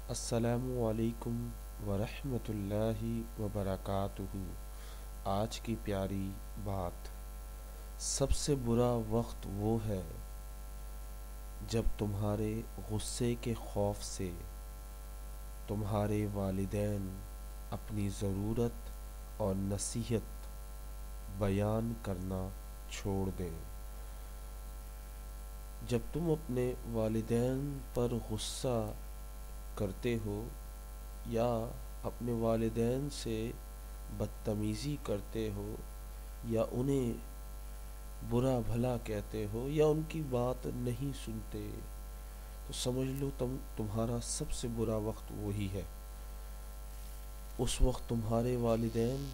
السلام علیکم ورحمۃ اللہ وبرکاتہ۔ آج کی پیاری بات: سب سے برا وقت وہ ہے جب تمہارے غصے کے خوف سے تمہارے والدین اپنی ضرورت اور نصیحت بیان کرنا چھوڑ دیں۔ جب تم اپنے والدین پر غصہ کرتے ہو یا اپنے والدین سے بدتمیزی کرتے ہو یا انہیں برا بھلا کہتے ہو یا ان کی بات نہیں سنتے، تو سمجھ لو تمہارا سب سے برا وقت وہی ہے۔ اس وقت تمہارے والدین،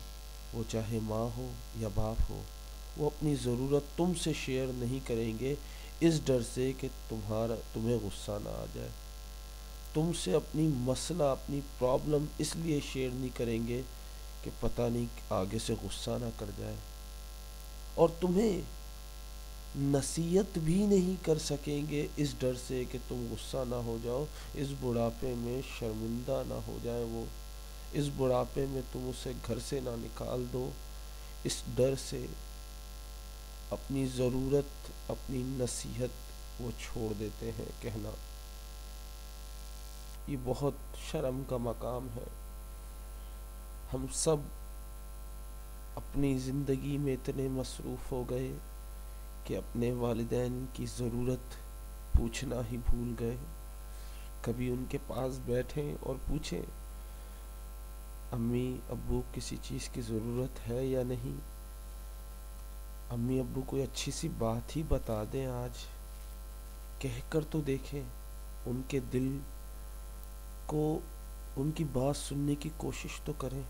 وہ چاہے ماں ہو یا باپ ہو، وہ اپنی ضرورت تم سے شیئر نہیں کریں گے، اس ڈر سے کہ تمہیں غصہ نہ آ جائے۔ تم سے اپنی مسئلہ، اپنی پرابلم اس لیے شیئر نہیں کریں گے کہ پتہ نہیں آگے سے غصہ نہ کر جائے، اور تمہیں نصیحت بھی نہیں کر سکیں گے اس ڈر سے کہ تم غصہ نہ ہو جاؤ، اس بڑھاپے میں شرمندہ نہ ہو جائے وہ، اس بڑھاپے میں تم اسے گھر سے نہ نکال دو، اس ڈر سے اپنی ضرورت، اپنی نصیحت وہ چھوڑ دیتے ہیں کہنا۔ یہ بہت شرم کا مقام ہے۔ ہم سب اپنی زندگی میں اتنے مصروف ہو گئے کہ اپنے والدین کی ضرورت پوچھنا ہی بھول گئے۔ کبھی ان کے پاس بیٹھیں اور پوچھیں، امی ابو کسی چیز کی ضرورت ہے یا نہیں؟ امی ابو کوئی اچھی سی بات ہی بتا دیں، آج کہہ کر تو دیکھیں، ان کے دل کو ان کی بات سننے کی کوشش تو کریں۔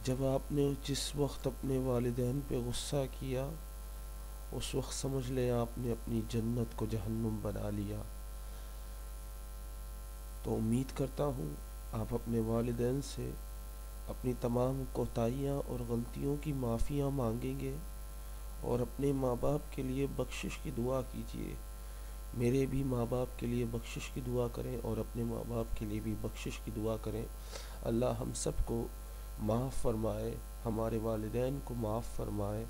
جب آپ نے جس وقت اپنے والدین پہ غصہ کیا، اس وقت سمجھ لیں آپ نے اپنی جنت کو جہنم بنا لیا۔ تو امید کرتا ہوں آپ اپنے والدین سے اپنی تمام کوتاہیاں اور غلطیوں کی معافیاں مانگیں گے اور اپنے ماں باپ کے لیے بخشش کی دعا کیجیے۔ میرے بھی ماں باپ کے لیے بخشش کی دعا کریں اور اپنے ماں باپ کے لیے بھی بخشش کی دعا کریں۔ اللہ ہم سب کو معاف فرمائے، ہمارے والدین کو معاف فرمائے،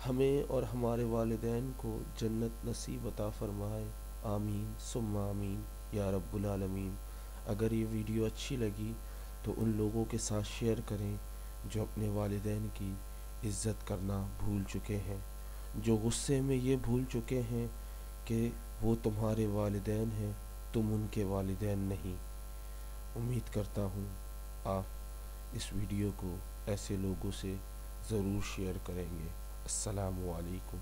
ہمیں اور ہمارے والدین کو جنت نصیب عطا فرمائے۔ آمین ثم آمین یا رب العالمین۔ اگر یہ ویڈیو اچھی لگی تو ان لوگوں کے ساتھ شیئر کریں جو اپنے والدین کی عزت کرنا بھول چکے ہیں، جو غصے میں یہ بھول چکے ہیں کہ وہ تمہارے والدین ہیں، تم ان کے والدین نہیں۔ امید کرتا ہوں آپ اس ویڈیو کو ایسے لوگوں سے ضرور شیئر کریں گے۔ السلام علیکم۔